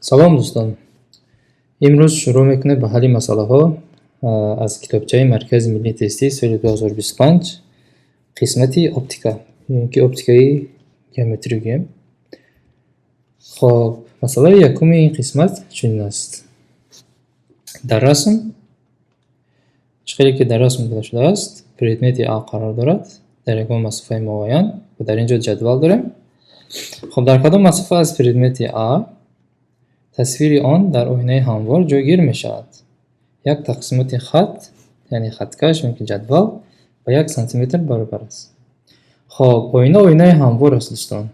салом дӯстон, имрӯз шурӯъ мекунем ба ҳалли масъалаҳо аз китобчаи Маркази Миллии тестии соли 2025 қисмати оптика ин ки оптикаи геометрӣ гӯем. Хоб, масъалаи якуми ин қисмат чунин аст. Дар расм чӣ хеле ки дар расм дода шудааст, предмети А қарор дорад дар ягон масофаи муайян ва дар ин ҷо ҷадвал дорем. Хоб, дар кадом масофа аз предмети А тасвири он дар оинаи ҳамвор ҷойгир мешавад? Як тақсимоти хат, яъне хаткаш ин ки ҷадвал ба 1 сантиметр баробар аст. Хоб, оинаи ҳамвор аст дӯстон.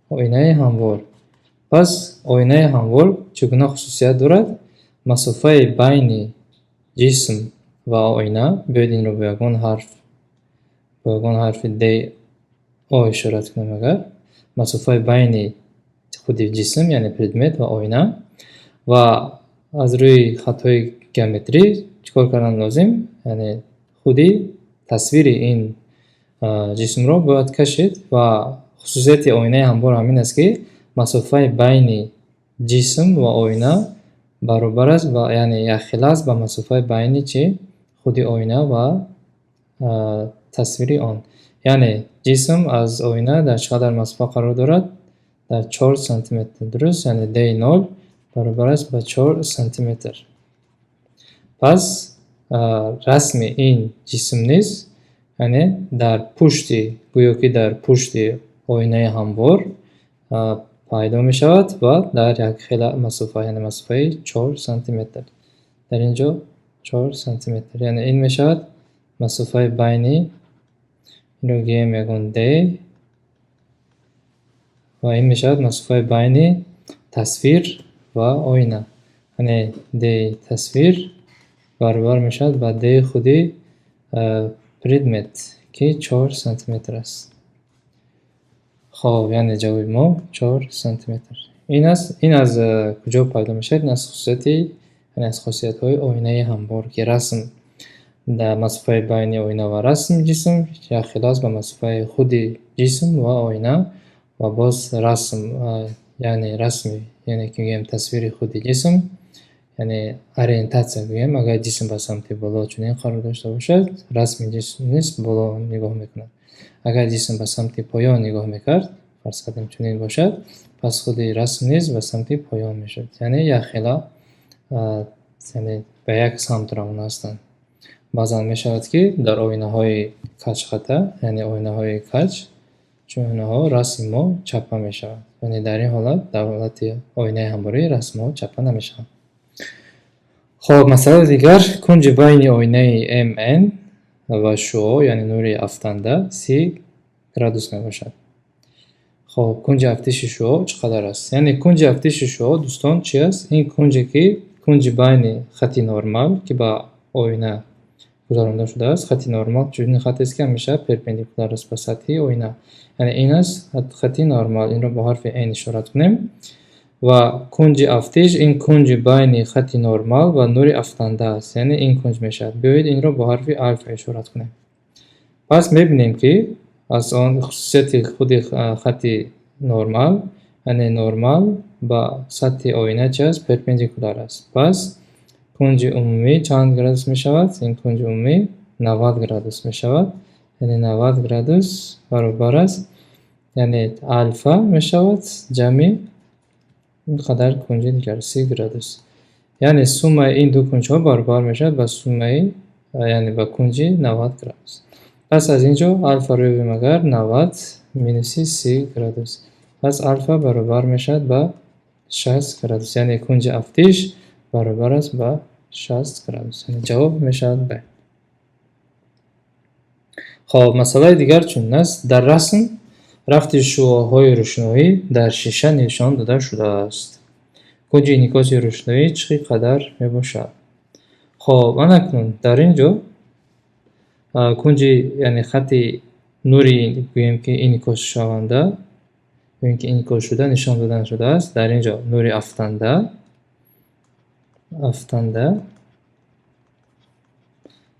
Оинаи ҳамвор. Пас оинаи ҳамвор чӣ гуна хусусият дорад? Масофаи байни ҷисм ва оина, биёед инро бо ягон ҳарфи DO ишорат кунем. Агар масофаи байни худи ҷисм, яъне предмет ва оина, ва аз рӯи хатҳои геометрӣ чӣ кор кардан лозим? Яъне худи тасвири ин ҷисмро бояд кашид ва хусусияти оинаи ҳамвор ҳамин аст, ки масофаи байни ҷисм ва оина баробар аст, яъне якхел аст ба масофаи байни чӣ? Худи оина ва тасвири он. Яъне ҷисм аз оина дар чӣ қадар масофа қарор дорад? Дар 4 сантиметр, дуруст? Яъне D0 баробар аст ба 4 сантиметр. Пас расми ин ҷисм низ, яъне дар пушти, гӯё ки дар пушти оинаи ҳамвор пайдо мешавад ва дар якхела масофа, яъне масофаи 4 сантиметр. Дар ин ҷо 4 сантиметр, яъне ин мешавад масофаи байни, инро гӯем ягон D, ва ин мешавад масофаи байни тасвир ва оина. Яъне D тасвир баробар мешавад ба D худи предмет, ки 4 сантиметр аст. Хоб, яъне ҷавоби мо 4 сантиметр. Ин аз куҷо пайдо мешавад? Ин аз хусусияти, яъне аз хосиятҳои оинаи ҳамвор, ки расм дар масофаи байни оина ва расм ҷисм якхел аст ба масофаи худи ҷисм ва оина, ва боз расм, яъне расми, яъне ки гӯем тасвири худи ҷисм, яъне ориентатсия гӯем, агар ҷисм ба самти боло чунин қарор дошта бошад, расми ҷисм низ боло нигоҳ мекунад. Агар ҷисм ба самти поён нигоҳ мекард, фарз кардем чунин бошад, пас худи расм низ ба самти поён мешавад. Яъне якхела, яъне ба як самт равона ҳастанд. Баъзан мешавад, ки дар оинаҳои каҷхата, яъне оинаҳои каҷ, чун оинаҳо расми мо чаппа мешавад. Яъне дар ин ҳолат, дар ҳолати оинаи ҳамворӣ расмҳо чаппа намешаванд. Хоб, масъалаи дигар, кунҷи байни оинаи MN ва шуо, яъне нури афтанда 30 градус мебошад. Хоб, кунҷи афтиши шуо чӣ қадар аст? Яъне кунҷи афтиши шуо дӯстон чӣ аст? Ин кунҷе ки кунҷи байни хати нормал, ки ба оина гузаронда шудааст. Хати нормал чунин хаттест, ки ҳамеша перпендикулар аст ба сатҳи оина. Яъне ин аст хати нормал. Инро бо ҳарфи N ишорат кунем. Ва кунҷи афтиш, ин кунҷи байни хати нормал ва нури афтанда аст. Яъне ин кунҷ мешавад. Биёед инро бо ҳарфи альфа ишорат кунем. Пас мебинем, ки аз он хусусияти худи хати нормал, яъне нормал ба сатҳи оина чӣ аст? Перпендикулар аст. Пас кунҷи умумӣ чанд градус мешавад? Ин кунҷи умумӣ 90 градус мешавад. Яъне 90 градус баробар аст, яъне альфа мешавад ҷамъи ин қадар кунҷи дигар 30 градус. Яъне суммаи ин ду кунҷҳо баробар мешавад ба суммаи, яъне ба кунҷи 90 градус. Пас аз ин ҷо альфаро ёбем, агар 90 минуси 30 градус. Пас альфа баробар мешавад ба 60 градус. Яъне кунҷи афтиш баробар аст ба 60 градус. Яъне ҷавоб мешавад Б. Хоб, масъалаи дигар чунин аст. Дар расм рафти шуоҳои рӯшноӣ дар шиша нишон дода шудааст. Кунҷи инъикоси рӯшноӣ чӣ қадар мебошад? Хоб, анакун дар ин ҷо кунҷи, яъне хати нури, гӯем ки инъикосшаванда, гӯем ки инъикосшуда нишон дода шудааст. Дар ин ҷо нури афтанда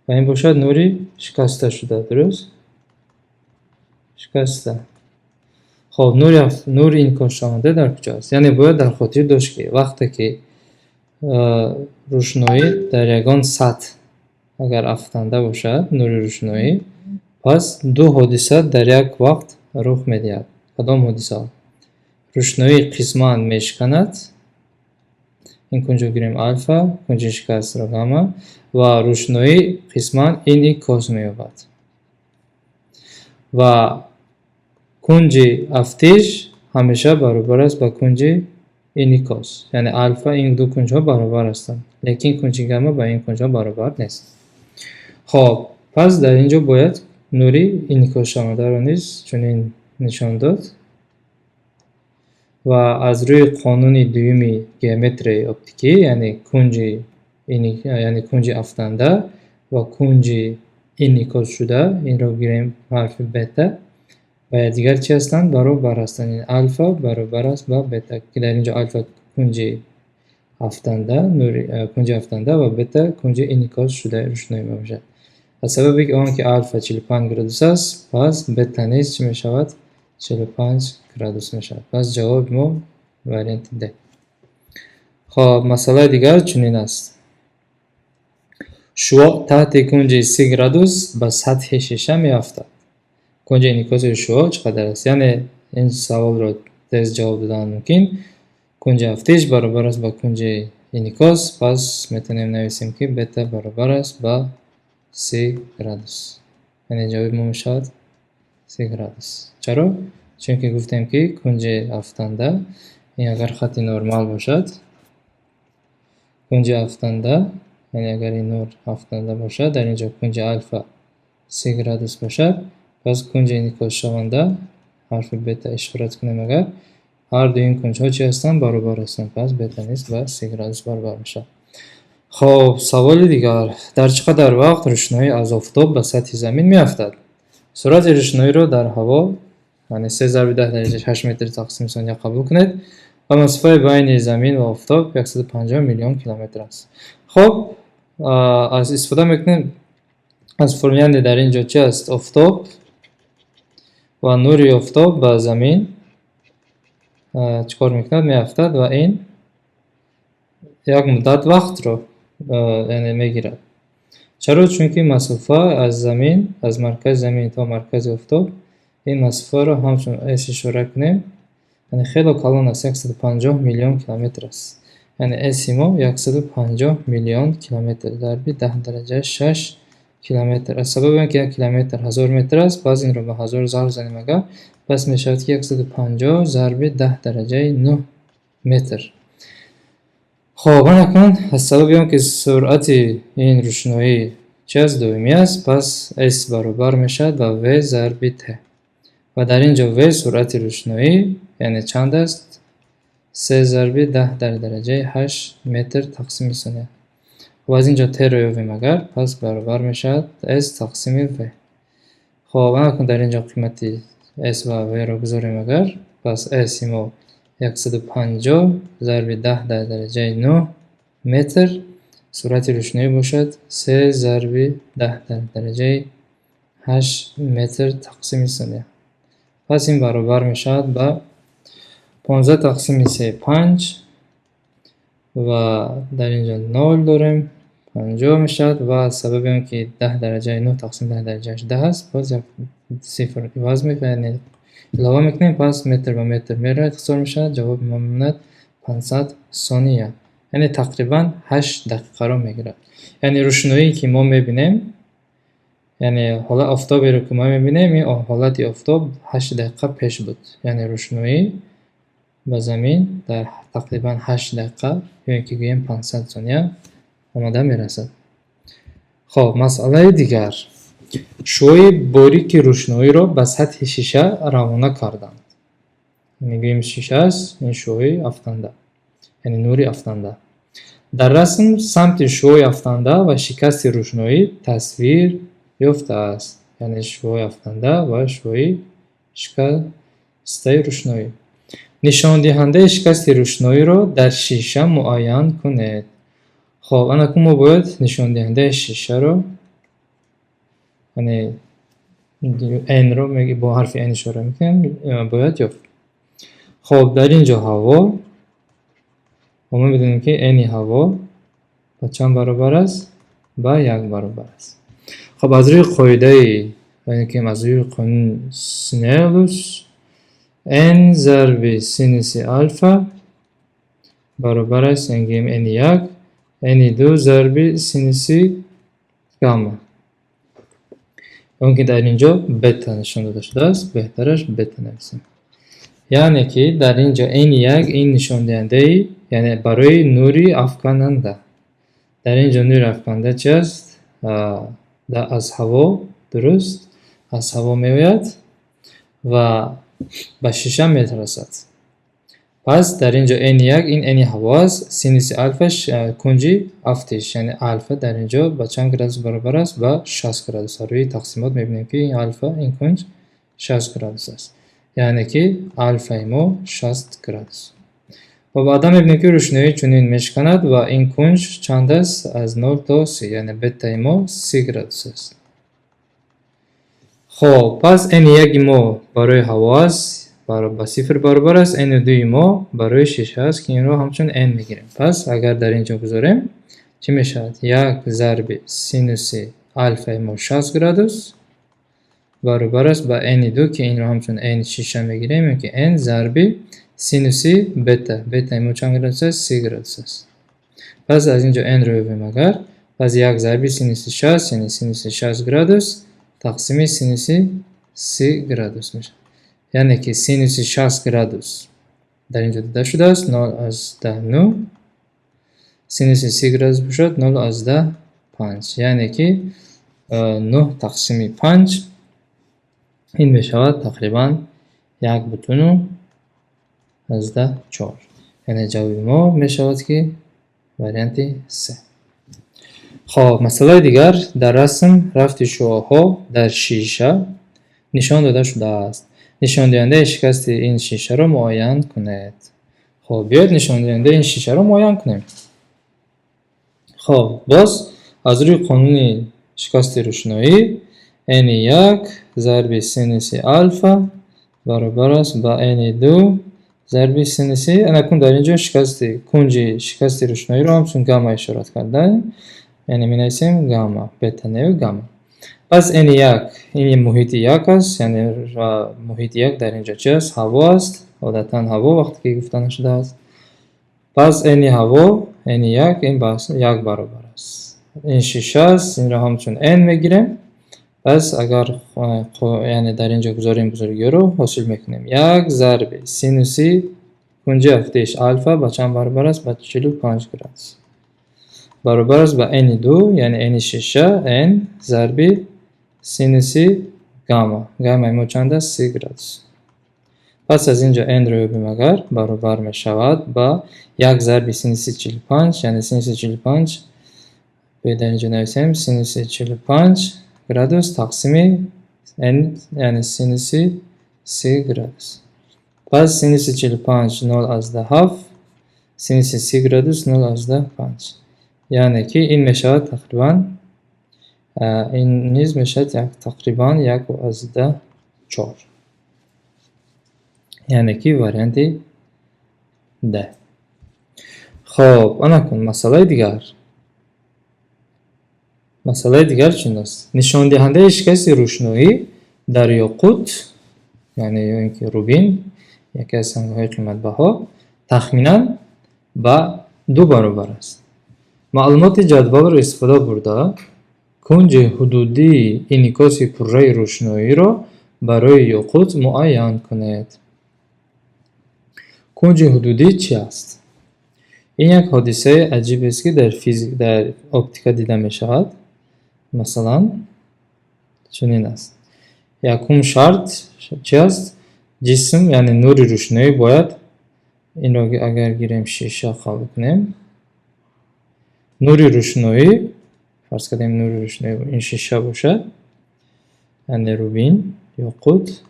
ва ин бошад нури шикасташуда, дуруст? Шикаста. خب نور انعکاس شونده در کجاست؟ یعنی باید در خاطر داشت که وقتی که روشنایی در یگان سطح اگر افکنده باشد نور روشنایی، پس دو حادثه در یک وقت رخ میدهد. کدام حادثه؟ روشنایی قسمان میشکند، این کنجو گیریم الفا، کنج شکست را گاما، و روشنایی قسمان انعکاس مییابد و کنج افتش همیشه برابر است با کنج انعکاس. یعنی الفا این دو کنج ها برابر هستند، لیکن کنج گاما با این کنج ها برابر نیست. خب پس در اینجا باید نوری انعکاس شونده را نیز چنین نشان داد و از روی قانون دومی گئومتری اپتیکی، یعنی کنج افکنده و کنج انعکاس شده، این را گیریم حرف بتا و دیگر چی هستند؟ برابر هستند. این الفا برابر است با بتا که در اینجا الفا کنج افکنده و بتا کنج انعکاس شده روشنایی میباشد. از سببی که آن که الفا 45 گرادوس است، پس بتا نیز چی میشود؟ 45 گرادوس میشود. پس جواب ما وریانت ده. خب مسئله دیگر چنین است: شعاع تحت کنج 30 گرادوس به سطح شیشه میافتد. کنج انعکاس شعاع چقدر است؟ یعنی این سوال را تیز جواب دادن ممکن. کنج افتش برابر است با کنج انعکاس، پس میتونیم نویسیم که بتا برابر است با 30 گرادوس. یعنی جواب ما میشود 30 گرادوس. چرا؟ چون که گفتیم که کنج افکنده، این اگر خط نرمال باشد، کنج افکنده، یعنی اگر این نور افکنده باشد، در اینجا کنج الفا 30 گرادوس باشد، پس کنج انعکاس شونده حرف بتا اشارت کنیم اگر هر دو این کنج ها چی هستند؟ برابر هستند، پس بتا نیز با 30 گرادوس برابر میشود. خب سوال دیگر: در چقدر وقت روشنایی از آفتاب به سطح زمین میافتد؟ سرعت روشنایی را در هوا، یعنی 3 ضرب 10 در 8 متر تقسیم ثانیه قبول کنید و مسافت بین زمین و آفتاب 150 میلیون کیلومتر است. خب از استفاده میکنیم از فرمول در اینجا چی است؟ آفتاب و نور آفتاب به زمین چیکار میکند؟ میافتد و این یک مدت وقت را یعنی میگیرد. چرا؟ چون که مسافت از زمین، از مرکز زمین تا مرکز آفتاب، این مسافت را همچون اس اشاره کنیم، یعنی خیلی کلان است، 150 میلیون کیلومتر است. یعنی اس ما 150 میلیون کیلومتر ضرب 10 درجه 6 کیلومتر. از سبب اینکه 1 کیلومتر 1000 متر است، باز این را به 1000 ضرب زنیم اگر، پس می شود که 150 ضرب 10 درجه 9 متر. خب اکنون از سبب اینکه سرعت این روشنایی چه از دومی است، پس S برابر می شود با V ضرب T و در اینجا V سرعت روشنایی یعنی چند است؟ 3 ضرب 10 در درجه 8 متر تقسیم ثانیه. و از اینجا T رو یابیم اگر، پس برابر می شود S تقسیم V. خب اکنون در اینجا قیمت S و V رو بذاریم اگر، پس S ما 150 ضرب 10 در درجه 9 متر سرعت روشنایی باشد 3 ضرب 10 در درجه 8 متر تقسیم ثانیه. پس این برابر می شود با 15 تقسیم 3 5 و در اینجا 0 داریم 50 می شود و سبب این که 10 درجه 9 تقسیم 10 درجه 10 است، پس یک صفر عوض میکنیم علاوه میکنیم، پس متر به متر میره اختصار میشه. جواب ما میموند 500 ثانیه، یعنی تقریبا 8 دقیقه رو میگیره. یعنی روشنایی که ما میبینیم، یعنی حالا آفتابی رو که ما میبینیم، این حالت آفتاب 8 دقیقه پیش بود. یعنی روشنایی به زمین در تقریبا 8 دقیقه یا که گوییم 500 ثانیه آماده میرسد. خب مسئله دیگر: شعاع باریک روشنایی را به سطح شیشه روانه کردند. میگوییم شیشه است، این شعاع افکنده، یعنی نوری افکنده. در رسم سمت شعاع افکنده و شکست روشنایی تصویر یافته است، یعنی شعاع افکنده و شعاع شکست روشنایی. نشان دهنده شکست روشنایی را در شیشه معین کنید. خب اکنون ما باید نشان دهنده شیشه را، یعنی n رو با حرف n اشاره میکنیم باید یافت. خب در اینجا هوا ما میدونیم که n هوا با چند برابر است؟ با 1 برابر است. خب از روی قاعده یعنی که از روی قانون سنلوس n ضرب سینوس آلفا برابر است میگیم n1 n2 ضرب سینوس گاما. اون که در اینجا بتا نشان داده شده است بهترش بتا نویسیم. یعنی که در اینجا n1 این نشان دهنده یعنی برای نوری افکننده. در اینجا نور افکننده چی است؟ از هوا درست از هوا میآید و به شیشه میترسد. پس در اینجا n1 این n هوا است. سینوس آلفا کنج افتش یعنی آلفا در اینجا با چند گرادوس برابر است؟ با 60 گرادوس. روی تقسیمات میبینیم که این آلفا این کنج 60 گرادوس است. یعنی که آلفا ما 60 گرادوس. و بعدا میبینیم که روشنایی چنین میشکند و این کنج چند است؟ از 0 تا 30 یعنی بتا ما 30 گرادوس است. خب پس n1 ما برای هوا است با 0 برابر است. n2 ما برای شیشه است که این رو همچون n میگیریم. پس اگر در اینجا بذاریم چی میشود؟ 1 ضرب سینوس آلفا ما 60 گرادوس برابر است با n2 که این رو همچون n شیشه میگیریم که n ضرب سینوس بتا ما چند گرادوس است؟ 30 گرادوس است. پس از اینجا n رو ببینیم اگر پس 1 ضرب سینوس 60 یعنی سینوس 60 گرادوس تقسیم سینوس 30 گرادوس میشه. یعنی که سینوس 60 گرادوس در اینجا داده شده است 0 از 10 9 سینوس 30 گرادوس بشد 0 از 10 5 یعنی که 9 تقسیم 5 این میشود تقریبا 1.14 یعنی جواب ما میشود که واریانت 3. خب مسئله دیگر در رسم رفت شعاع‌ها در شیشه نشان داده شده است. نشان دهنده شکست این شیشه را معاین کنید. خب بیاید نشان دهنده این شیشه را معاین کنیم. خب باز از روی قانون شکست روشنایی n1 ضرب سینوس آلفا برابر است با n2 ضرب سینوس. اکنون در اینجا کنج شکست روشنایی را همچون گاما اشارت کردیم. یعنی می نویسیم گاما بتا نیو گاما. پس n1 این محیط 1 است یعنی محیط 1 در اینجا چه است؟ هوا است. عادتا هوا وقتی که گفته شده است. پس n هوا n1 این باز 1 برابر است. این شیشه است این را همچون n میگیریم. پس اگر یعنی در اینجا گذاریم بزرگی رو حاصل میکنیم 1 ضرب سینوس کنج افتش آلفا با چند برابر است؟ با 45 گرادوس برابر است با n2 یعنی n شیشه n ضرب سینوس گاما ما چند است؟ 30 گرادوس. پس از اینجا n رو ببینیم اگر برابر می شود با 1 ضرب سینوس 45 یعنی سینوس 45 به در اینجا نویسیم سینوس 45 گرادوس تقسیم n یعنی سینوس 30 گرادوس. پس سینوس 45 0 از 10 سینوس 30 گرادوس 0 از 10 5 یعنی که این می شود تقریبا این نیز می شود تقریبا 1 از 10 4 یعنی که واریانت ده. خب اکنون مسئله دیگر چون است؟ نشان دهنده شکست روشنایی در یاقوت یعنی اینکه روبین یکی از سنگ‌های قیمت بها تخمینا با 2 برابر است. معلومات جدول را استفاده برده کنج حدودی انعکاس کره روشنایی را برای یاقوت معین کنید. کنج حدودی چی است؟ این یک حادثه عجیب است که در اپتیکا دیده می شود. مثلا چنین است. یکم شرط چی است؟ جسم یعنی نور روشنایی باید این را اگر گیریم شیشه قابل کنیم نور روشنایی فرض کنیم نور روشنایی این شیشه باشد یعنی روبین یاقوت.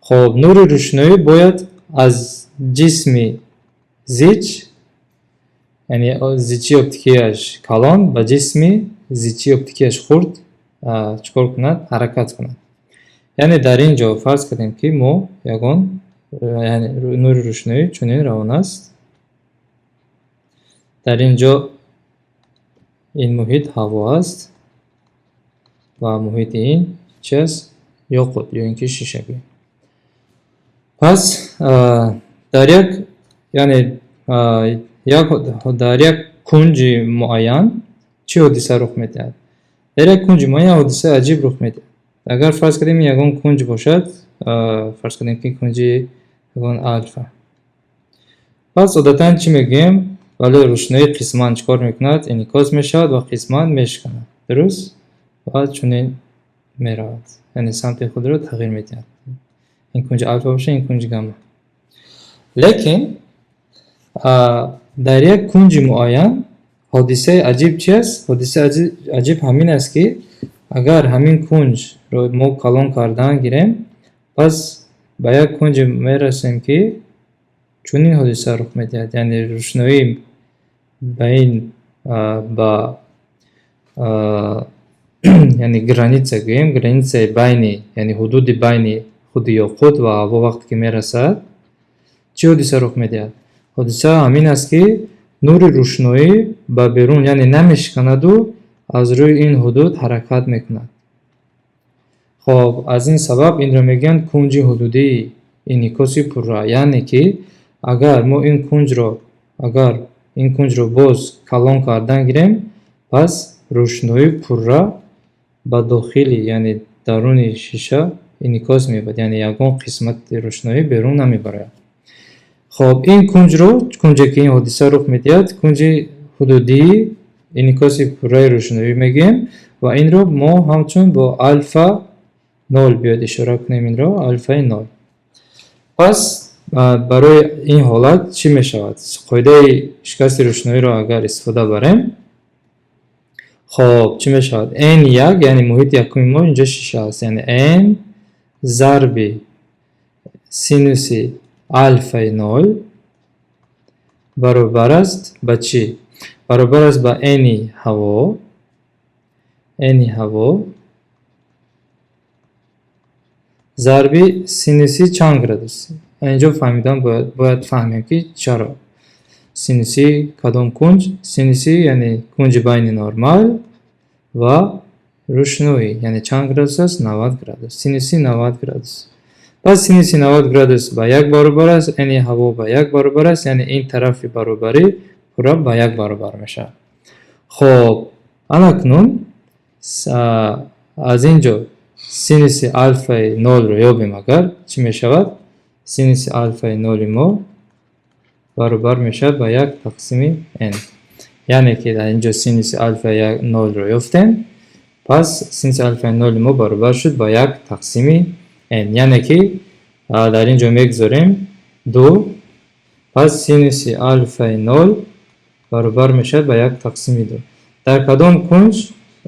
خب نور روشنایی باید از جسم زیچ یعنی زیچی اپتیکیش کلان با جسم زیچی اپتیکیش خرد чикор кунад, ҳаракат кунад. яъне дар ин ҷо фарз кардем ки мо ягон нури рӯшноӣ чунин равон аст. дар ин ҷо ин муҳит ҳаво аст ва муҳити ин чи аст? Ёқут ё ин ки шишагӣ. пас дар як кунҷи муайян чӣ ҳодиса рух медиҳад? дар як кунҷи муайян ҳодисаи аҷиб рух медиҳад. агар фарз кардем ягон кунҷ бошад, фарз кардем ки кунҷи ягон альфа. пас одатан чӣ мегӯем? вале рӯшноӣ қисман чикор мекунад? Инъикос мешавад ва қисман мешканад. дуруст? ва чунин меравад. яъне самти худро тағйир медиҳад. ин кунҷи альфа бошад, ин кунҷи гамма. лекин дар як кунҷи муайян ҳодисаи аҷиб чи аст? ҳодисаи аҷиб ҳамин аст ки агар ҳамин кунҷро мо калон кардан гирем, пас ба як кунҷе мерасем ки чунин ҳодиса рух медиҳад. яъне рӯшноӣ ба ин яъне граница гӯем, границаи байни, яъне ҳудуди байни худи ёқут ва ҳаво вақте ки мерасад, чӣ ҳодиса рух медиҳад? ҳодиса ҳамин аст ки нури рӯшноӣ ба берун, яъне намешканаду аз рӯи ин ҳудуд ҳаракат мекунад. хоб аз ин сабаб инро мегӯянд кунҷи ҳудудии инъикоси пурра. яъне ки агар мо ин кунҷро боз калон кардан гирем, пас рӯшноӣ пурра ба дохили, яъне даруни шиша инъикос меёбад. яъне ягон қисмати рӯшноӣ берун намебарояд. хоб ин кунҷро, кунҷе ки ин ҳодиса рух медиҳад, кунҷи ҳудудии инъикоси пурраи рӯшноӣ мегӯем ва инро мо ҳамчун бо альфа 0 биёд ишора кунем. инро альфаи 0. пас барои ин ҳолат чӣ мешавад? қоидаи шикасти рӯшноиро агар истифода барем, хоб чӣ мешавад? n1, яъне муҳити якуми мо инҷо шиша аст. яъне n зарби синуси альфаи 0 баробар аст ба чӣ? баробар аст ба n-и ҳаво зарби синуси чанд градус. инҷо фаҳмидан бояд фаҳмем ки чаро. синуси кадом кунҷ? синуси яъне кунҷи байни нормал ва рӯшноӣ. яъне чанд градус аст? 90 градус. синуси 90 градус. пас синуси 90 градус ба 1 баробар аст, n-и ҳаво ба 1 баробар аст, яъне ин тарафи баробарӣ пурра ба 1 баробар мешавад. хоб анакнун аз ин ҷо синуси альфаи 0-ро ёбем. агар чӣ мешавад? синуси альфаи 0-и мо баробар мешавад ба 1 тақсими n. яъне ки дар ин ҷо синуси альфаи 0-ро ёфтем, пас синуси альфаи 0-и мо баробар шуд ба 1 тақсими n. яъне ки дар ин ҷо мегузорем 2, пас синуси альфаи 0 баробар мешавад ба 1 тақсими 2. дар кадом кунҷ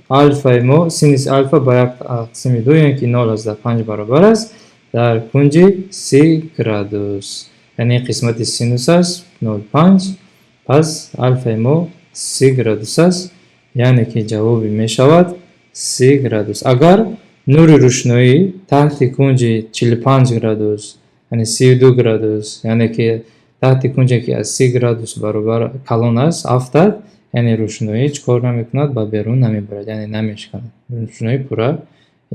альфаи мо синуси альфа ба 1 тақсими 2, яъне ки 0/5 баробар аст дар кунҷи 30 градус. яъне қисмати синус аст 0.5. пас альфаи мо 30 градус аст, яъне ки ҷавоби мешавад 30 градус. агар нури рӯшноӣ таҳти кунҷи 45 градус, яъне 32 градус, яъне ки таҳти кунҷе ки аз 30 градус баробар калон аст, афтад, яъне рӯшноӣ чӣ кор намекунад? ба берун намебарад, яъне намешканад. рӯшноӣ пурра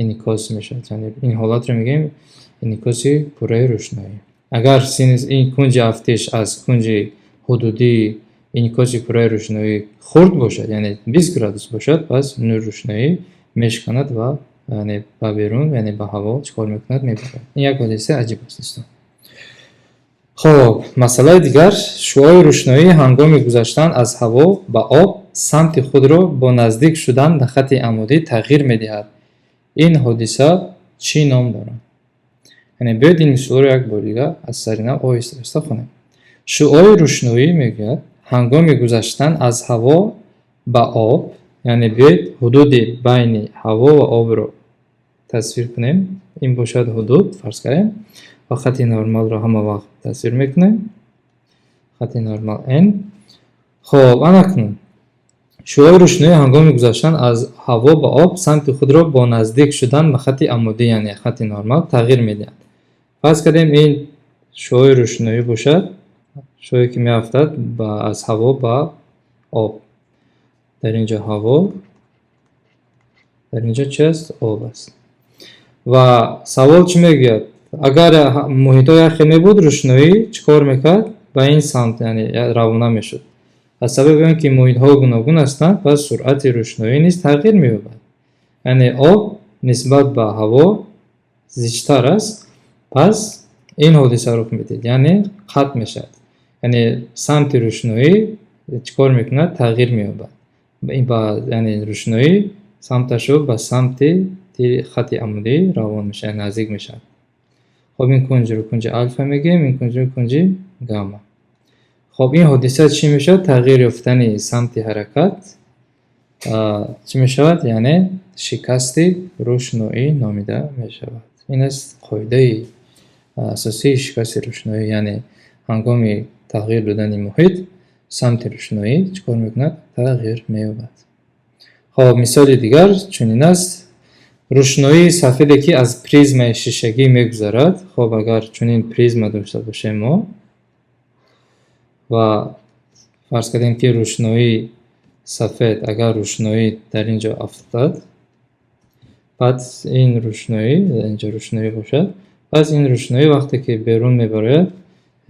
инъикос мешавад. яъне ин ҳолатро мегӯем инъикоси пурраи рӯшноӣ. агар синус ин кунҷи афтиш аз кунҷи ҳудудии инъикоси пурраи рӯшноӣ хурд бошад, яъне 20 градус бошад, пас нури рӯшноӣ мешканад ва яъне ба берун, яъне ба ҳаво чӣ кор мекунад? Мебарад. ин як ҳодиса аҷиб аст дӯстон. хоб масъалаи дигар, шуои рӯшноӣ ҳангоми гузаштан аз ҳаво ба об самти худро бо наздик шудан ба хати амудӣ тағйир медиҳад. ин ҳодиса чӣ ном дорад? яъне биёед ин мисолро як бори дигар аз сари нав оҳиста оҳиста хонем. шуои рӯшноӣ мегӯяд ҳангоми гузаштан аз ҳаво ба об, яъне биёед ҳудуди байни ҳаво ва обро тасвир кунем. ин бошад ҳудуд, фарз кардем, ва хати нормалро ҳама вақт тасвир мекунем. хати нормал n. хоб анакнун شعاع روشنایی هنگام گذشتن از هوا به آب سمت خود را با نزدیک شدن به خط عمودی یعنی خط نرمال تغییر میدهد. فرض کردیم این شعاع روشنایی باشد، شعاعی که میافتد از هوا به آب. در اینجا هوا، در اینجا چی است؟ آب است. و سوال چی میگوید؟ اگر محیط های یخی بود روشنایی چیکار میکرد؟ به این سمت یعنی روانه میشد. از سبب اینکه محیط ها گوناگون هستند پس سرعت روشنایی نیز تغییر مییابد. یعنی آب نسبت به هوا زیادتر است، پس این حادثه رخ میده، یعنی قطع میشد. یعنی سمت روشنایی چیکار میکنه؟ تغییر مییابد. این یعنی روشنایی سمتش رو به سمت خط عمودی روان میشه، نزدیک میشه. خب این کنج رو کنج الفا میگیم، این کنج رو کنج گاما. خب این حادثه چی میشه؟ تغییر یافتن سمت حرکت چی میشود؟ یعنی شکست روشنایی نامیده میشود. این است قاعده اساسی شکست روشنایی، یعنی هنگام تغییر دادن محیط سمت روشنایی چیکار میکند؟ تغییر مییابد. خب مثال دیگر چنین است: روشنایی سفیدی که از پریزم شیشگی میگذرد. خب اگر چنین پریزم داشته باشیم ما و فرض کردیم که روشنایی سفید، اگر روشنایی در اینجا افتاد، پس این روشنایی اینجا روشنایی باشد، پس این روشنایی وقتی که بیرون میبرد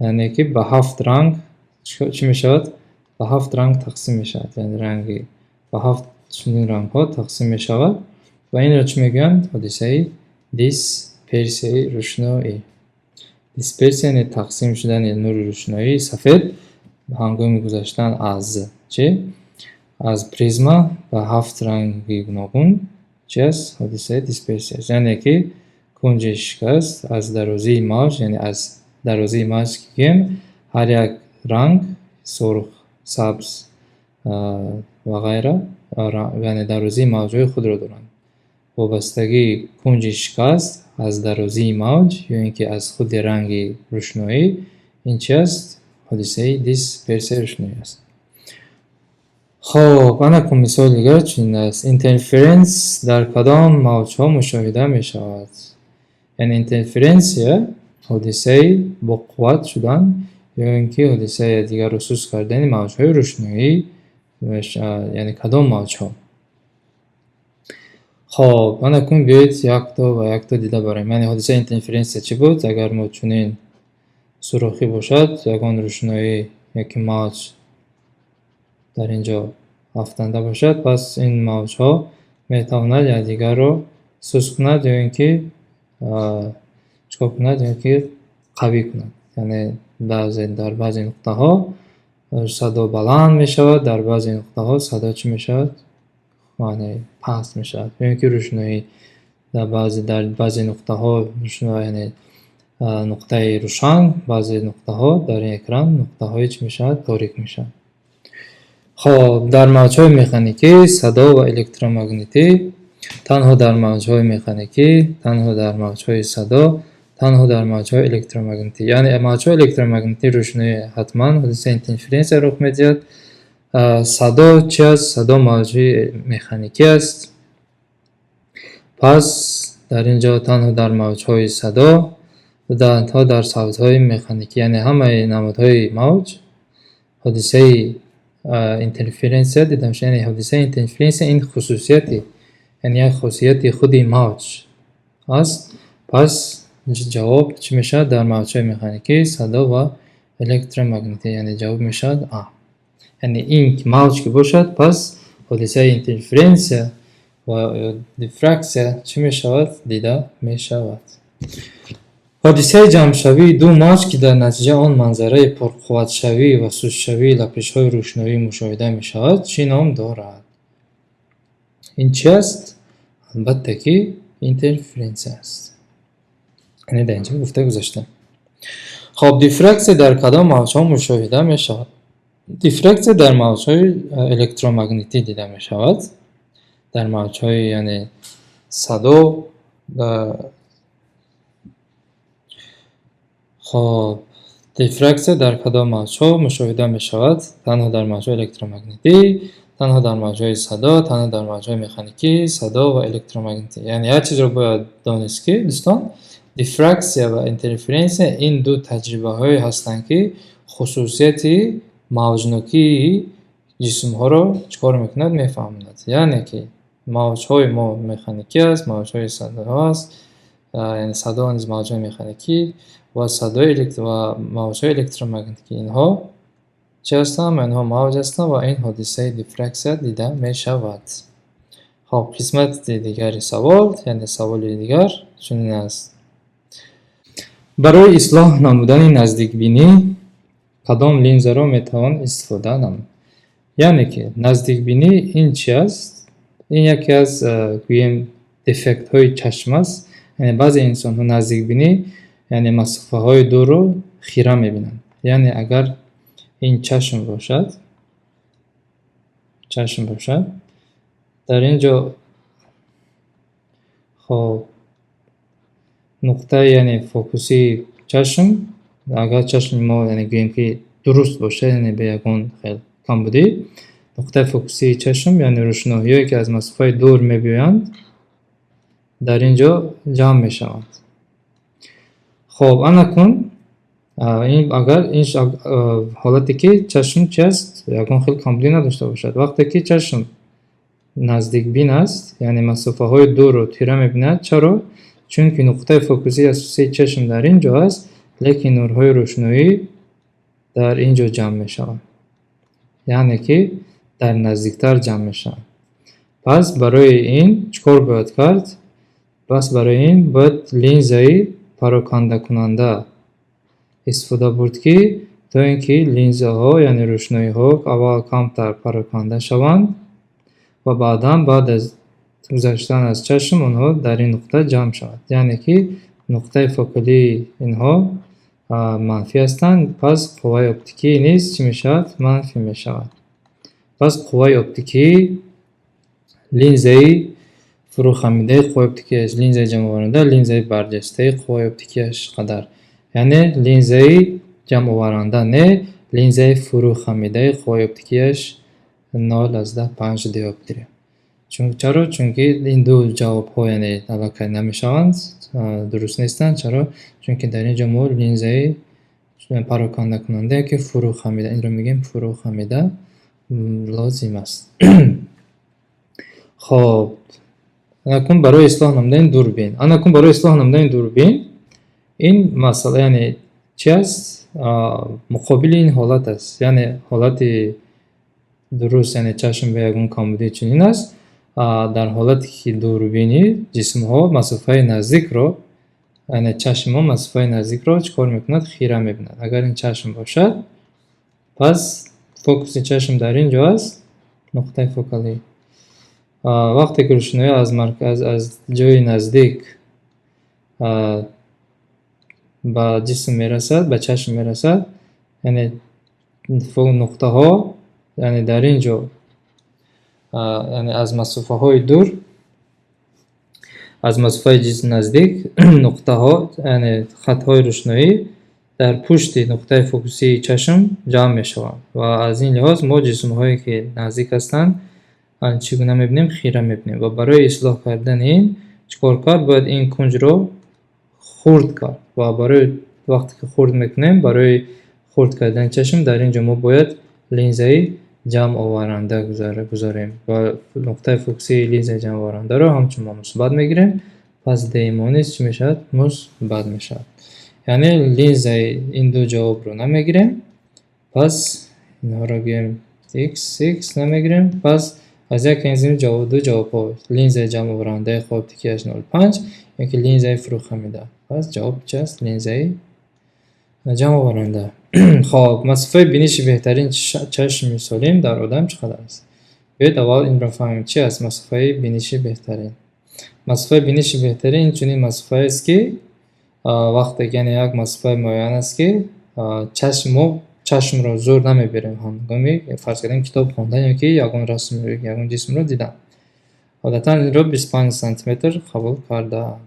یعنی که به 7 رنگ چی میشود؟ به 7 رنگ تقسیم میشود، یعنی رنگی به 7 چنین رنگ ها تقسیم میشود و این را چی میگن؟ حادثه دیسپرسی روشنایی. دیسپرسی یعنی تقسیم شدن نور روشنایی سفید هنگام گذشتن از چه؟ از پریزما به 7 رنگی گوناگون چی است؟ حادثه دیسپرسی است. یعنی که کنج شکست از درازی موج، یعنی از درازی موج که هر یک رنگ سرخ، سبز و غیره یعنی درازی موجهای خود را دارند. وابستگی کنج شکست از درازی موج یا اینکه از خود رنگ روشنایی این چی است؟ حادثه دیسپرسی روشنایی است. خب انا مثال دیگر چنین است: اینترفرنس در کدام موج ها مشاهده می شود؟ یعنی اینترفرنس حادثه با قوت شدن یا اینکه حادثه دیگر رو سوس کردن موج های روشنایی، یعنی کدام موج ها؟ خب انا بیایید یک تا دیده بریم. یعنی حادثه اینترفرنس چی بود؟ اگر ما چنین سوراخی باشد، یگان روشنایی یک موج در اینجا افتنده باشد، پس این موج ها میتواند یا دیگر رو سوس کند یا اینکه چکار کند یا اینکه قوی کند. یعنی در بعضی نقطه ها صدا بلند می شود، در بعضی نقطه ها صدا چی می شود؟ یعنی پست می شود. یا اینکه روشنایی در بعضی نقطه ها روشنایی یعنی نقطه روشن، بعضی نقطه ها در این اکران نقطه های چی می شود؟ تاریک می شود. خب در موج‌های مکانیکی صدا و الکترومغناطیسی، تنها در موج‌های مکانیکی، تنها در موج‌های صدا، تنها در موج‌های الکترومغناطیسی. یعنی موج‌های الکترومغناطیسی روشنایی حتما حادثه اینترفرنس رخ می‌دهد. صدا چی است؟ صدا موج‌های مکانیکی است. پس در اینجا تنها در موج‌های صدا و تنها در صوت‌های مکانیکی، یعنی همه نمادهای موج حادثه اینترفرنس دیده میشه. یعنی حادثه اینترفرنس این خصوصیتی، یعنی یک خاصیت خود موج است. پس جواب چی میشه؟ در موج‌های مکانیکی، صدا و الکترومغناطیسی، یعنی جواب میشه آ. یعنی این موج که باشد پس حادثه اینترفرنس و دیفرکسیون چی میشود؟ دیده میشود. حادثه جمع‌شوی دو موج که در نتیجه آن منظره پرقوت شوی و سوس شوی لپش‌های روشنایی مشاهده می‌شود چی نام دارد؟ این چی است؟ البته که اینترفرنس است. یعنی در اینجا گفته گذاشتم. خب دیفرکسیون در کدام موج‌ها مشاهده می‌شود؟ دیفرکسیون در موج‌های الکترومغناطیسی دیده می‌شود. در موج‌های یعنی صدا خب دیفرکسیون در کدام موج‌ها مشاهده می‌شود؟ تنها در موج‌های الکترومغناطیسی، танҳо дар маҷои садо, танҳо дар маҷои механикӣ, садо ва электромагнитӣ. Яъне як чизро бояд донест ки дӯстон, дифраксия ва интерференсия ин ду таҷрибаҳое ҳастанд, ки хусусияти мавҷнокии ҷисмҳоро чикор мекунад, мефаҳмонад. Яъне ки мавҷҳои мо механикӣ аст, мавҷҳои садо аст, яъне садо низ мавҷҳои механикӣ ва ва мавҷҳои электромагнитикӣ инҳо чӣ ҳастанд? Инҳо мавҷ ҳастанд ва ин ҳодисаи дифраксия дида мешавад. Хоб, қисмати дигари савол, яъне саволи дигар чунин аст. Барои ислоҳ намудани наздикбинӣ кадом линзаро метавон истифода намуд? Яъне ки наздикбинӣ ин чӣ аст? Ин яке аз гӯем дефектҳои чашм аст. Яъне баъзе инсонҳо наздикбинӣ, яъне масофаҳои дурро хира мебинанд. Яъне агар ин чашм бошад, дар ин ҷо хоб нуқтаи яъне фокусии чашм, агар чашми мо яъне гӯем ки дуруст бошад, яъне бе ягон хел камбудӣ, нуқтаи фокусии чашм, яъне рӯшноиҳое, ки аз масофаи дур мебиёянд, дар ин ҷо ҷамъ мешаванд. Хоб, анакун агар ин ҳолате ки чашм чӣ аст? Ягон хел камбудӣ надошта бошад. Вақте ки чашм наздикбин аст, яъне масофаҳои дурро тира мебинад. Чаро? Чунки нуқтаи фокусии асосии чашм дар ин ҷо аст, лекин нурҳои рӯшноӣ дар ин ҷо ҷамъ мешаванд. Яъне ки дар наздиктар ҷамъ мешаванд. Пас барои ин чӣ кор бояд кард? Пас барои ин бояд линзаи парокандакунанда истифода бурд, ки то ин ки линзаҳо, яъне рӯшноиҳо аввал камтар пароканда шаванд ва баъдан баъд аз гузаштан аз чашм онҳо дар ин нуқта ҷамъ шаванд. Яъне ки нуқтаи фокалии инҳо манфӣ ҳастанд, пас қувваи оптикӣ низ чӣ мешавад? Манфӣ мешавад. Пас қувваи оптикӣ линзаи фурӯхамидаи қувваи оптикияш, линзаи ҷамъоваранда, линзаи барҷастаи қувваи оптикияш қадар. Яъне линзаи ҷамъоваранда не, линзаи фурӯхамидаи қувваи оптикияш 0,5 диоптрия. Чаро? Чунки ин ду ҷавобҳо яъне аллакай намешаванд, дуруст нестанд. Чаро? Чунки дар ин ҷо мо линзаи парокандакунанда, ки фурӯхамида, инро мегӯем фурӯхамида лозим аст. Хоб, анакун барои ислоҳ намудани дурбин, ин масъала яъне чӣ аст? Муқобили ин ҳолат аст. Яъне ҳолати дуруст, яъне чашм бе ягон камбудӣ чунин аст. Дар ҳолате ки дурбинӣ ҷисмҳо масофаи наздикро, яъне чашми мо масофаи наздикро чӣ кор мекунад? Хира мебинад. Агар ин чашм бошад, пас фокуси чашм дар ин ҷо аст, нуқтаи фокалӣ. Вақте ки рӯшноӣ аз ҷойи наздик ба ҷисм мерасад, ба чашм мерасад, яъне нуқтаҳо, яъне дар ин ҷо, яъне аз масофаҳои дур, аз масофаи ҷисм наздик, нуқтаҳо, яъне хатҳои рӯшноӣ дар пушти нуқтаи фокусии чашм ҷамъ мешаванд. Ва аз ин лиҳоз мо ҷисмҳое ки наздик ҳастанд чӣ гуна мебинем? Хира мебинем. Ва барои ислоҳ кардани ин чӣ кор кард? Бояд ин кунҷро хурд кард. Ва барои вақте ки хурд мекунем, барои хурд кардани чашм дар ин ҷо мо бояд линзаи ҷамъоваранда гузорем. Ва нуқтаи фокусии линзаи ҷамъоварандаро ҳамчун мо мусбат мегирем. Пас ди мо низ чӣ мешавад? Мусбат мешавад. Яъне линзаи ин ду ҷавобро намегирем. Пас инҳоро гӯем x намегирем. Пас аз яке аз ин ду ҷавобҳо, линзаи ҷамъоварандаи қувваи оптикияш 0,5 яки линзаи фурӯхамида. Пас ҷавоб чӣ аст? Линзаи ҷамъоваранда. Хоб, масофаи биниши беҳтарин чашми солим дар одам чӣ қадар аст? Биёед аввал инро фаҳмем. Чӣ аст масофаи биниши беҳтарин? Масофаи биниши беҳтарин инчунин масофаест, ки вақте ки яъне як масофаи муайян аст, ки чашмро зур намебирем ҳангоми фарз кардем китоб хондан ёки ягон расмро, ягон ҷисмро дидан. Одатан инро 25 сантиметр қабул кардаам.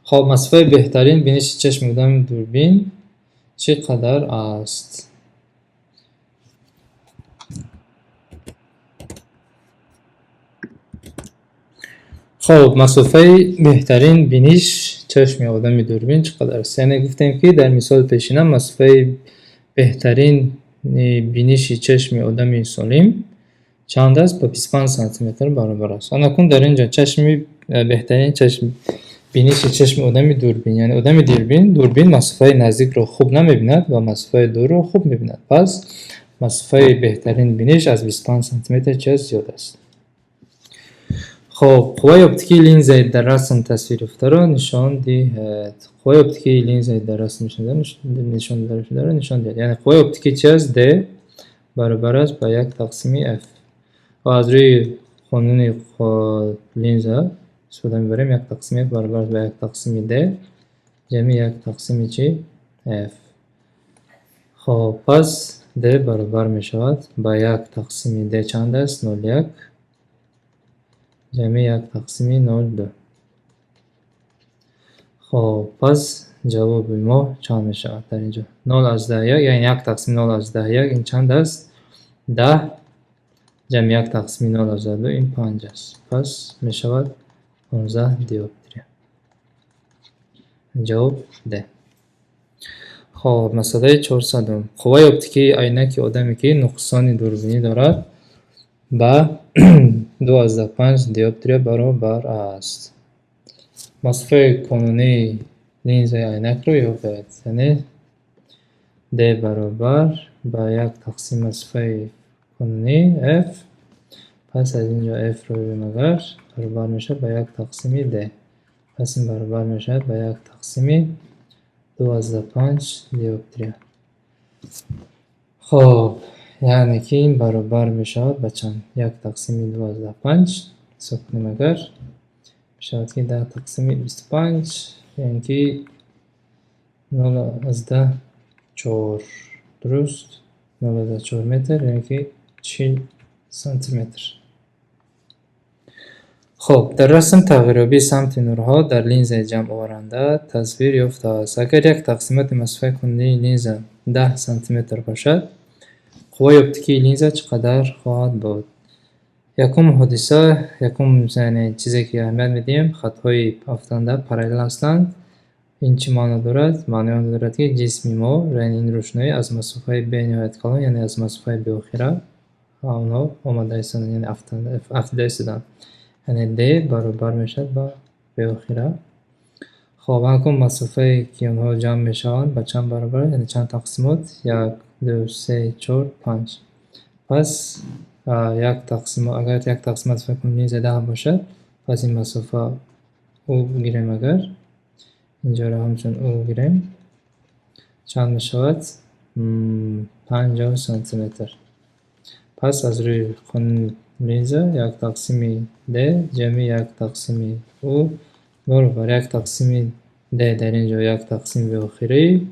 Хоб, масофаи беҳтарин биниши чашми одами дурбин чӣ қадар аст? خب مسافه بهترین بینش چشم آدمی دوربین چقدر است؟ یعنی گفتیم که در مثال پیشین مسافه بهترین بینش چشم آدمی سالم چند است؟ با 25 سانتی متر برابر است. اکنون در اینجا بهترین چشم بینش چشم آدمی دوربین، یعنی آدمی دوربین مسافه نزدیک رو خوب نمیبیند و مسافه دور رو خوب میبیند. پس مسافه بهترین بینش از 25 سانتی متر چه زیاد است. خب قوه اپتیکی لینز در رسم تصویر یافته را نشان دهید. قوه اپتیکی لینز در رسم نشان دهید. یعنی قوه اپتیکی چه است؟ D برابر است با 1 تقسیم F. و از روی قانون لینز استفاده میبریم. 1 تقسیم F برابر است با 1 تقسیم D جمع 1 تقسیم چی؟ F. خب پس D برابر میشود با 1 تقسیم D چند است؟ 0.1 جمع 1 تقسیم 0.2. خب پس جواب ما چند میشود در اینجا؟ 0 از 10 1 یعنی 1 تقسیم 0 از 10 1 این چند است؟ 10 جمع 1 تقسیم 0 از 2 این 5 است. پس میشود 15 دیوپتری. جواب D. خب مسئله 400. قوه اپتیکی عینک آدمی که نقصان دوربینی دارد با 2/5 دیوپتری برابر است. مسافه کانونی لینز عینک رو یابید. یعنی D برابر با 1 تقسیم مسافه کانونی F. پس از اینجا F رو ببینیم اگر برابر میشه با 1 تقسیم D. پس این برابر میشه با 1 تقسیم 2/5 دیوپتری. خب یعنی که این برابر میشود با چند؟ 1 تقسیم 2/5 حساب کنیم اگر میشود که 10 تقسیم 25 یعنی که 0 4 درست 0.4 متر یعنی که 40 سانتی متر. خب در رسم تغییرابی سمت نورها در لینز جمع آورنده تصویر یافته است. اگر یک تقسیمات مسافه کانونی لینز 10 سانتی متر باشد قوه اپتیکی لینز چقدر خواهد بود؟ یکم حادثه یکم چیزی که اهمیت میدیم خطهای افتنده پارالل هستند. این چی معنی دارد؟ معنی آن دارد که جسم ما این روشنایی از مسافه به نهایت کلان یعنی از مسافه به آخره آنها آمده هستند یعنی افتاده هستند. یعنی D برابر میشد با به آخره. خب اکنون مسافه که آنها جمع میشوند با چند برابر یعنی چند تقسیمات 1 2 3 4 5. پس یک تقسیم اگر یک تقسیمات فکر کنیم 10 باشد پس این مسافه او گیریم اگر اینجا را همچون او گیریم چند میشود 50 سانتی متر. پس از روی قانون لینز 1 تقسیم D جمع 1 تقسیم او برابر 1 تقسیم D در اینجا 1 تقسیم به آخری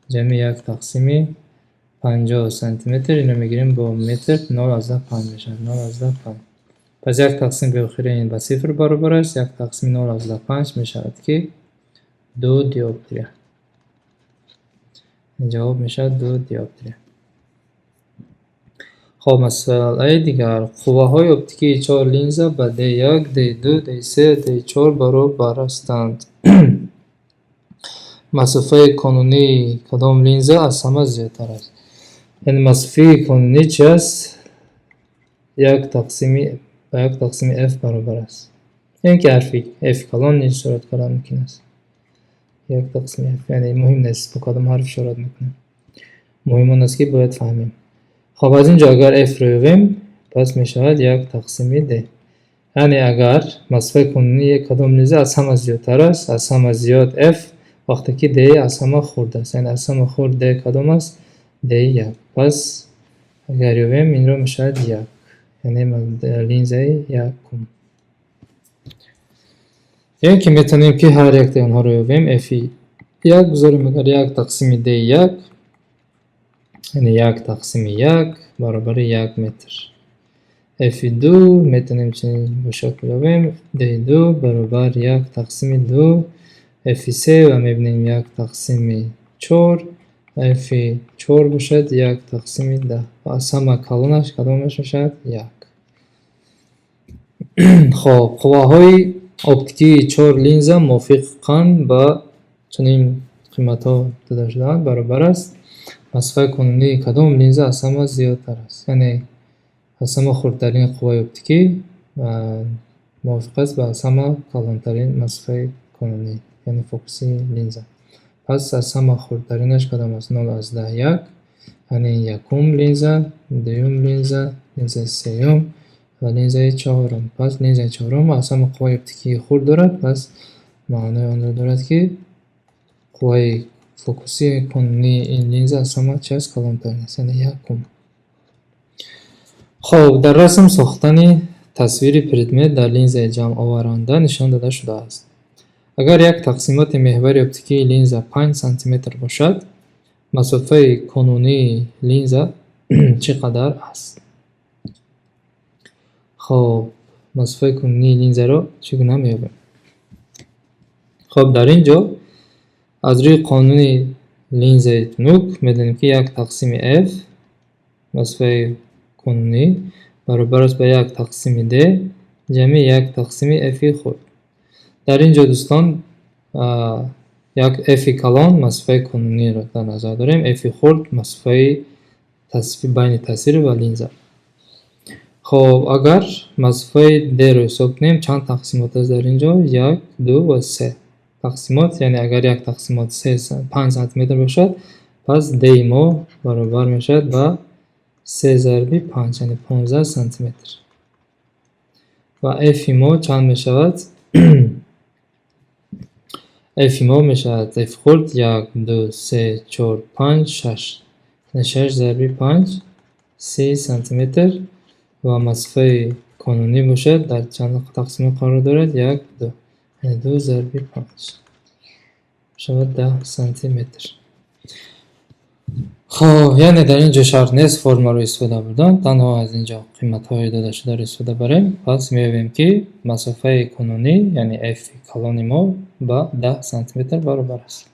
جمع 1 تقسیم 50 سانتی متر اینو میگیریم با متر 0.5 میشه 0.5. پس 1 تقسیم به آخری این با 0 برابر است 1 تقسیم 0.5 میشود که 2 دیوپتری. جواب میشه 2 دیوپتری. خب مسئله دیگر قوه های اپتیکی 4 لینز با D1 D2 D3 D4 برابر هستند. مسافه کانونی کدام لینز از همه زیادتر است؟ یعنی مسافه کانونی چی است؟ 1 تقسیم F برابر است. این که حرفی F کلان نیست صورت کلان ممکن است 1 تقسیم F یعنی مهم نیست با کدام حرف شورت میکنه مهم آن است که باید فهمیم. خب از اینجا اگر F رو بگیم پس میشود 1 تقسیم D. یعنی اگر مسافه کانونی کدام لینز از همه زیادتر است از همه زیاد F وقتی که D از همه خرد است یعنی از همه خرد D کدام است؟ D1. پس اگر یویم این رو میشود 1 یعنی لینز 1. یعنی که میتونیم که هر یک آنها رو یویم F1 بذاریم اگر 1 تقسیم D1 یعنی 1 تقسیم 1 برابر 1 متر. F2 میتونیم چنین به شکل یابیم D2 برابر 1 تقسیم 2 F3 و میبینیم 1 تقسیم 4 F4 باشد 1 تقسیم 10 و از همه کلانش کدامش باشد 1. خب қувваҳои оптикии чор линза мувофиқанд ба чунин қиматҳо дода шудаанд баробар аст. масофаи қонунии кадом линза аз ҳама зиёдтар аст? Яъне аз ҳама хурдтарин қувваи оптикӣ мувофиқ аст ба аз ҳама калонтарин масофаи қонунӣ, яъне фокусии линза. Пас аз ҳама хурдтаринаш кадом аст? 0,1, яъне якум линза, дуюм линза, линзаи сеюм ва линзаи чаҳорум. Пас линзаи чаҳорум аз ҳама қувваи оптикии хурд дорад. Пас маънои онро дорад ки қувваи фокусии қонунии ин линза аз ҳама чи аст? Калонтарин аст, яъне якум. хоб дар расм сохтани тасвири предмет дар линзаи ҷамъоваранда нишон дода шудааст. агар як тақсимоти меҳвари оптикии линза 5 сантиметр бошад, масофаи қонунии линза чӣ қадар аст? хоб масофаи қонунии линзаро чӣ гуна меёбем? хоб дар ин ҷо аз рӯи қонуни линзаи тунук медонем ки 1 тақсими f масофаи қонунӣ баробар аст ба 1 тақсими d ҷамъи 1 тақсими f-и хурд. дар ин ҷо дӯстон як f-и калон масофаи қонуниро дар назар дорем, f-и хурд масофаи байни тасвир ва линза. хоб агар масофаи d-ро ҳисоб кунем, чанд тақсимот аст дар ин ҷо? 1, 2 ва 3 тақсимот, яъне агар як тақсимот 5 сантиметр бошад, пас d-и мо баробар мешавад ба 3 зарби 5, яъне 15 сантиметр. ва f-и мо чанд мешавад? f-и мо мешавад f хурд 1, 2, 3, 4, 5, 6, яъне 6 зарби 5 30 сантиметр ва масофаи қонунӣ бошад дар чанд тақсимот қарор дорад? 1, 2, яъне 2 зарби 5 мешавад 10 сантиметр. хоб яъне дар ин ҷо шарт нест формаро истифода бурдан, танҳо аз ин ҷо қиматҳои додашударо истифода барем. пас меёбем ки масофаи қонунӣ яъне f-и калони мо ба 10 сантиметр баробар аст.